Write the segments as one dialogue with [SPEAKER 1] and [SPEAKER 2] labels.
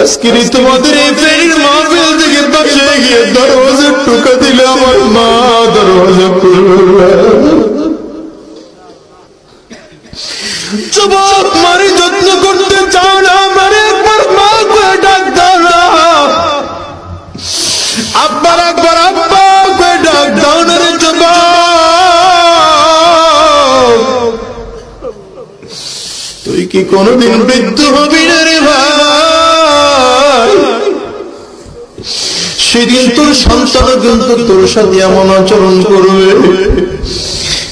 [SPEAKER 1] আজকের তোমাদের এই প্রেমের মাহফিল থেকে বাঁচে গিয়ে দরওয়াজা টোকা দিলে আমার মা দরওয়াজা খুলবে। যুবক মারি যত্ন করতে চাও না, মারে একবার মা করে ডাক দাও না, আব্বার একবার আব্বা করে ডাক দাও না রে যুবক। তুই কি কোনদিন বৃদ্ধ হবি না রে ভাই? সেদিন তোর সন্তান কিন্তু তোর সাথে এমন আচরণ করবে।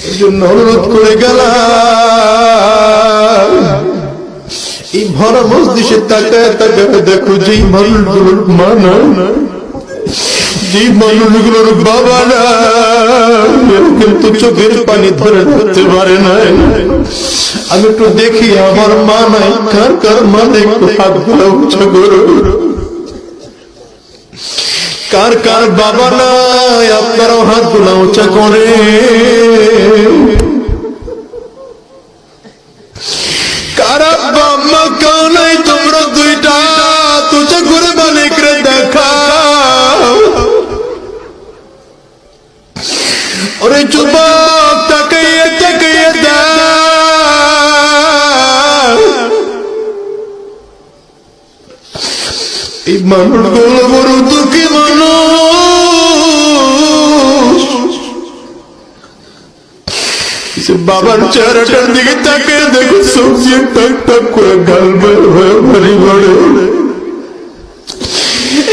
[SPEAKER 1] এই জন্য অনুরোধ করে গেলাম, এই ভরা মজলিসে তাকায় তাকায় দেখো যেই মানুষগুলোর মা নাই, যেই মানুষগুলোর বাবা না, কিন্তু চোখের পানি ধরে রাখতে পারে না। আমি একটু দেখি আমার মা নাই, কার কার মা নেই, একটু হাত গুলো উঁচু করো। কার কার বাবা নাই, আপনারাও হাত গুলো উঁচা করে। কার আব্বা আম্মা কেউ নাই, তোমরা দুইটা উঁচা করে মালিকরে দেখাও। ওরে যুবক তাকাইয়ে তাকাইয়ে দেখ, এই মানুষগুলো বড় দুঃখী মানুষ। বাবার চেহারাটার দিকে তাকিয়ে দেখো, সবজি টক টক করে গাল বের হয়ে ভারী পড়ে।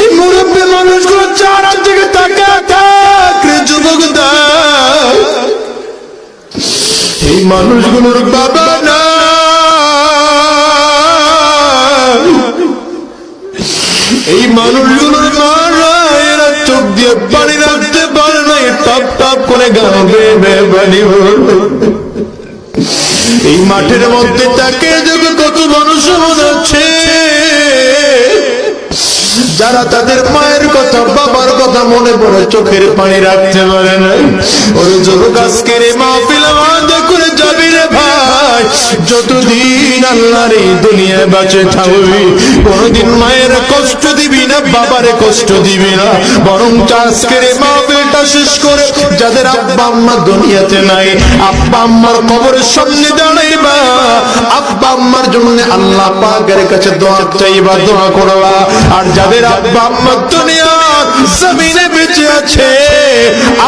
[SPEAKER 1] এই মুরব্বী মানুষগুলো চেহারার দিকে তাকিয়ে থাক রে যুবক দেখ, এই মানুষগুলোর বাবা না, এই মানুষগুলোর মা না, এরা চোখ দিয়ে পানি রাখতে পারে না, টপ টপ করে গাল বেয়ে পানি পড়ে। এই মাঠের মধ্যে তাকে দেখো কত মানুষ মনে হচ্ছে যারা তাদের মায়ের কথা বাবার কথা মনে পড়ে চোখের পানি রাখতে পারে না। ওই যুবক আজকের এই মাহফিল আমাদের করে যাবি রে ভাই, যতদিন আল্লাহর এই দুনিয়ায় বাঁচে থাকবি কোনদিন মায়ের কষ্ট দিবি না, বাবারে কষ্ট দিবি না। বরং আজকের এই মাহফিলটা শেষ করে যাদের আব্বা আম্মা দুনিয়াতে নাই, আব্বা আম্মার কবরের সামনে দাঁড়াইবা, আব্বা আম্মার জন্য আল্লাহ পাকের কাছে দোয়া চাইবা, দোয়া করবা। আর যাদের আব্বা আম্মা দুনিয়ার জমিনে বেঁচে আছে,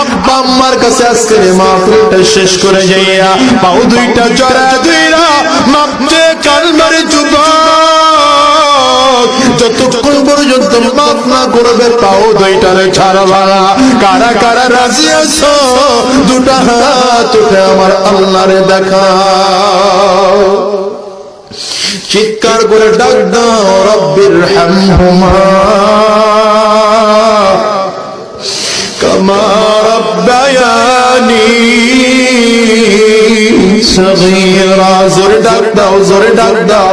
[SPEAKER 1] আব্বা আম্মার কাছে আজকের মাহফিলটা শেষ করে যাইয়া পাও দুইটা জড়া দুইরা মাপতে কালমারে যুবক, যতক্ষণ পর্যন্ত মাপ না করবে পাও দুইটারে ছাড়বা না। কারা কারা রাজি আছো দুটা হাত উঠে আমার আল্লাহরে দেখাও, চিৎকার করে ডাক দাও, রব্বির হামহুমা কামা রব্বায়ানি সগীরা। জোরে ডাক দাও, জোরে ডাক দাও,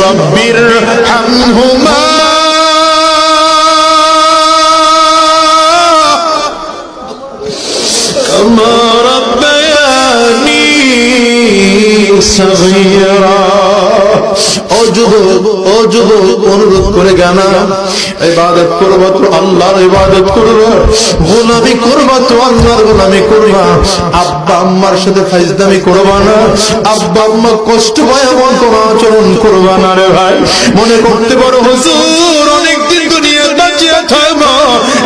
[SPEAKER 1] রব্বির হামহুমা কামা রব্বায়ানি সগীরা। ও যুবক, ও যুবক, অনুরোধ করে গানা, ইবাদত করবা তো আল্লাহর ইবাদত করবা, গোলামি করবা তো আল্লাহর গোলামি করবা। আব্বা আম্মার সাথে ফাইজলামি করবা না, আব্বা আম্মা কষ্ট পায় এমন কোন আচরণ করবা না রে ভাই। মনে করতে পারো হুজুর অনেকদিন দুনিয়ার বাঁচিয়ে থাকবো,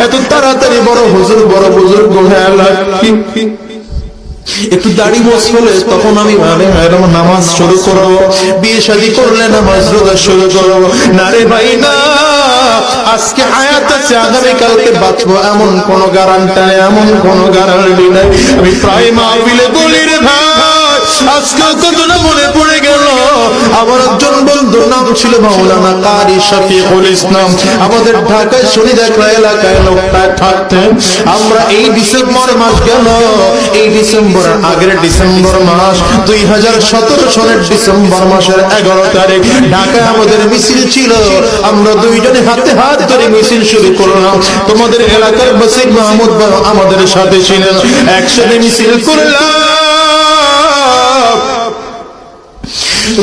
[SPEAKER 1] এত তাড়াতাড়ি বড় হুজুর বড় বুজুর্গ হয়ে লাগি, একটু দাড়ি মোছ হলে তখন আমি নামাজ শুরু করবো, বিয়ে শাদী করলে নামাজ রোজা শুরু করবো। না রে ভাই না, আজকে হায়াত আছে আগামীকালকে বাঁচবো এমন কোন গ্যারান্টি নেই, এমন কোন গ্যারান্টি নেই। আমি প্রায় মাহফিলে বলি রে ভাই, আজকে কতটা মনে পড়ে গেল, আমার একজন বন্ধুর নাম ছিল মাওলানা কারি শফিকুল ইসলাম, আমাদের ঢাকায় শনিদেখলা এলাকায় লোকটা থাকতেন। আমরা এই ডিসেম্বর মাস গেল, এই ডিসেম্বরের আগের ডিসেম্বর মাস 2017 সনের ডিসেম্বর মাসের 11 তারিখ ঢাকায় আমাদের মিছিল ছিল। আমরা দুইজনে হাতে হাত ধরে মিছিল শুরু করলাম। তোমাদের এলাকার বসির মাহমুদ আমাদের সাথে ছিলেন, একসাথে মিছিল করলাম।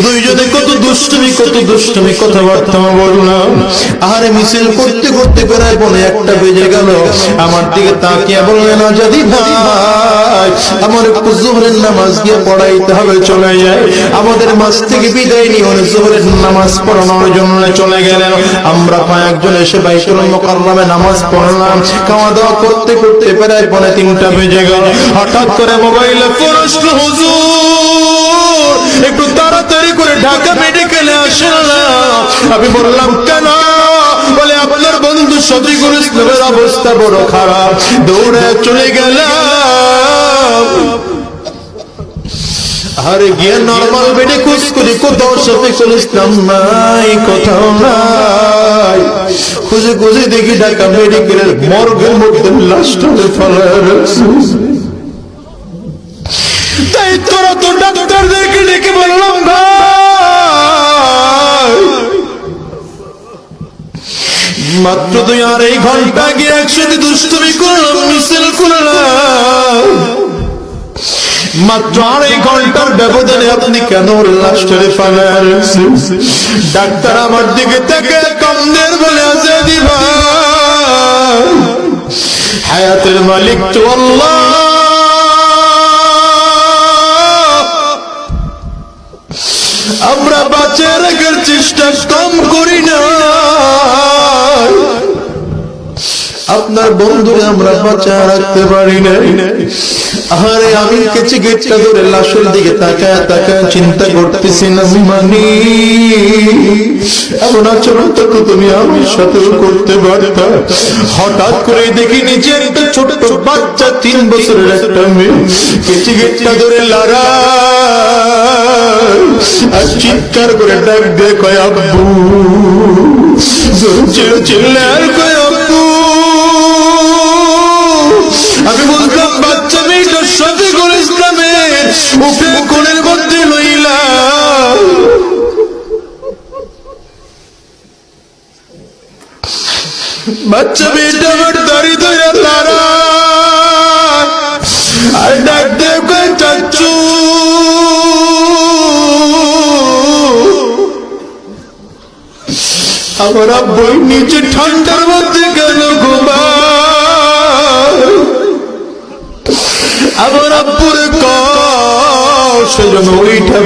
[SPEAKER 1] দুইজনে কত দুষ্টুমি কথাবার্তা বললাম। আরে মিছিল করতে করতে প্রায় পৌনে একটা বেজে গেল। আমার দিকে তাকিয়ে বললেন, আজাদি ভাই, আমার একটু যোহরের নামাজ গিয়ে পড়াইতে হবে, চলে যায়। আমাদের মাঝ থেকে বিদায় নিয়ে যোহরের নামাজ পড়ানোর জন্য চলে গেলেন। আমরা কয়েকজন এসে বাইতুল মুকাররমে নামাজ পড়লাম। খাওয়া দাওয়া করতে করতে প্রায় পৌনে 3টা বেজে গেল। হঠাৎ করে মোবাইলে ফোন আসলো, হুজুর একটু তাড়াতাড়ি করে ঢাকা মেডিকেলে আসেন না। আমি বললাম, কেন? বলে, আপনার বন্ধু শফিকুল ইসলামের অবস্থা বড় খারাপ। দৌড়ে চলে গেলাম। আরে গিয়ে নরমাল বেডে খোঁজ করি, কোথাও শফিকুল ইসলাম নাই, কোথাও নাই। খুঁজে খুঁজে দেখি ঢাকা মেডিকেলের মর্গের মধ্যে লাশটা ফেলায় রাখছে। তাই তোরা তো ডাক্তারদেরকে ডেকে বললাম, ভাই মাত্র 2-2.5 ঘন্টা আগে একসাথে দুষ্টুমি করলাম, মিছিল করলাম। মাত্র 2.5 ঘন্টার ব্যবধানে আপনি কেন লাশটারে ফেলায় রাখছেন? ডাক্তার আমার দিকে থেকে কামদের বলে, আজাদি ভাই, হায়াতের মালিক তো আল্লাহ। আমরা বাঁচিয়ে রাখার চেষ্টা কম করি না। আপনার বন্ধুরে আমরা বাঁচিয়ে রাখতে পারি না। আরে আমি কিছু গেটটা ধরে লাশের দিকে তাকায় তাকায় চিন্তা করতেছি, না মানি এমন আচরণ তো তুমি আমার সাথেও করতে পারতা। হঠাৎ করে দেখি নিচে একটা ছোট্ট বাচ্চা, 3 বছরের একটা মেয়ে, কিছু গেটটা ধরে লারা আর চিৎকার করে ডাক দিয়ে কয়, আব্বু। চিল্লে আর কয়, আব্বু। আমি বলতাম, বাচ্চা মেয়েটা শফিকুল ইসলামের উপরে কোলের মধ্যে লইলা। বাচ্চা মেয়েটা আমার দাড়ি ধরে লারা আর ডাক দিয়ে কয়, চাচ্চু। আমার আব্বু নিচে ঠান্ডার মধ্যে গেল ঘুমায়। আমার আব্বুরে সেজন্য ওইটা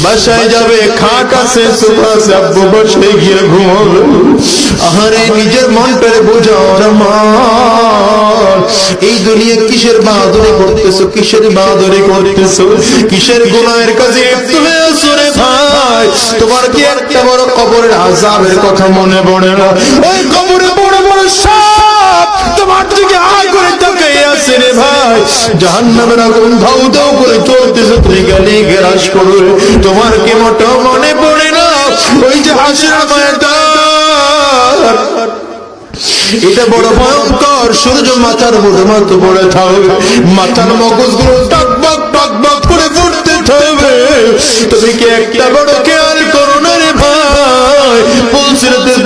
[SPEAKER 1] বাসায় যাবে, খাট আছে, সোফা আছে, আব্বু বসে গিয়ে ঘুমাবে। আহারে নিজের মনটারে বোঝাও, এই দুনিয়া কিসের বাহাদুরি করতেছো, কিসের বাহাদুরি করতেছো, কিসের গুনাহের কাজে তুমি আছো রে ভাই? তোমার কি একটা বড় কবরের আযাবের কথা মনে পড়ে না? ওই কবরে বড় বড় সাপ তোমার দিকে আ করে তাকিয়ে আছে রে ভাই। জাহান্নামের আগুন ধাউ ধাউ করে চলতেছে, তুমি গালি গ্রাস করো। তোমার কি মোটো মনে পড়ে না ওই যে হাসির ময়দান? এটা বড় ভয়ঙ্কর। সূর্য মাথার মধ্যে মতো পড়ে থাকবে, মাথার মগজগুলো টকবক টকবক করে ফুটতে থাকবে। তুমি কি একটা বড় খেয়াল করো না রে ভাই?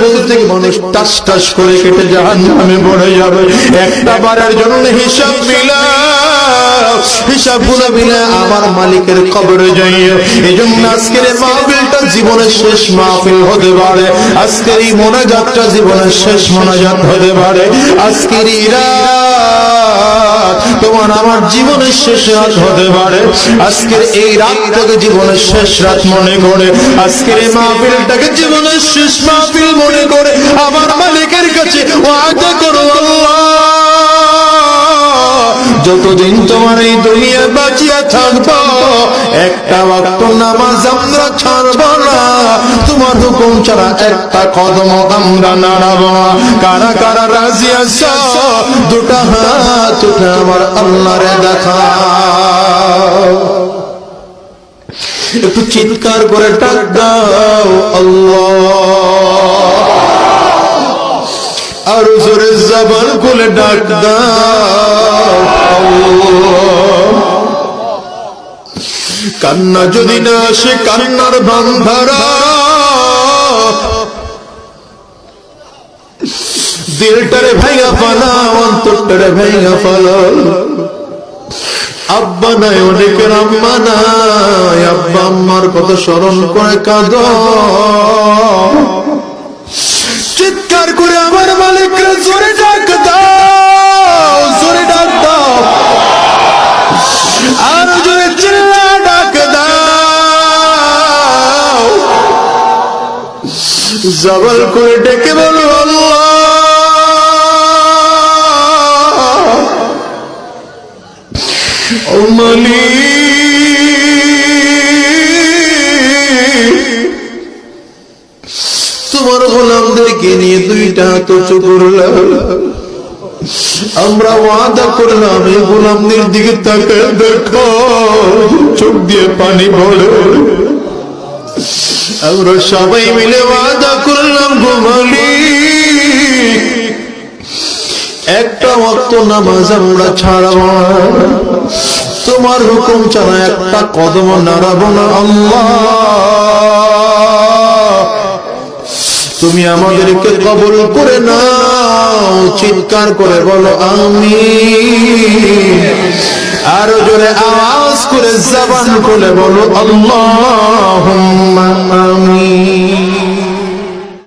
[SPEAKER 1] বলতে মানুষ টাস টাস করে কেটে জাহান্নামে পড়ে যাবে। একটা বারের জন্য হিসাব মিলাও, হিসাবগুলো মিলে আমার মালিকের কবরে যাইও। এই জন্য আজকের মাহফিলটা জীবনের শেষ মাহফিল হতে পারে। আজকের এই মোনাজাতটা জীবনের শেষ মোনাজাত হতে পারে। আজকের এই রাত তোমার আমার জীবনের শেষ রাত হতে পারে। আজকের এই রাতটাকে জীবনের শেষ রাত মনে করে, আজকের এই মাহফিলটাকে জীবনের শেষ মাহফিল মনে করে আমার মালিকের কাছে ওয়াদা করো, আল্লাহ যতদিন তোমার এই দুনিয়া বাঁচিয়া থাকবো একটা ওয়াক্ত নামাজ আমরা ছাড়ব না। তোমার হুকুম ছাড়া একটা কদম আমরা নাড়াবো না। কারা কারা রাজি আছো? দুটা হাত উঠে আমার আল্লাহরে দেখাও। একটু চিৎকার করে ডাক দাও, আল্লাহ। আর জোরে জবান খুলে ডাক দাও, আল্লাহ। কান্না যদি না আসে কান্নার বান্ধারা, দিলটারে ভাইয়া ফালা, অন্তরটারে ভাইয়া ফালা। আব্বা নাই, অনেকের আম্মা নাই, আব্বা আম্মার কথা স্মরণ করে কাঁদো। চিৎকার করে আমার মালিককে জোরে ডাক দাও, জোরে ডাক দাও, আর জোরে চিল্লা ডাক দাও, জবর করে ডেকে বলো আল্লাহ ও মালিক, তোমার গোলামদেরকে নিয়ে দুইটা হাত উঁচু করলাম, আমরা ওয়াদা করলাম এই গোলামদের দিকে তাকায় দেখো, চোখ দিয়ে পানি পড়ে। আমরা সবাই মিলে ওয়াদা করলাম গো মালিক, একটা ওয়াক্ত নামাজ আমরা ছাড়ব না, তোমার হুকুম ছাড়া একটা কদম নাড়াবো না। আল্লাহ তুমি আমাদেরকে কবুল করে নাও। চিৎকার করে বলো আমিন, আরো জোরে আওয়াজ করে জবান খুলে বলো আল্লাহুম্মা আমিন।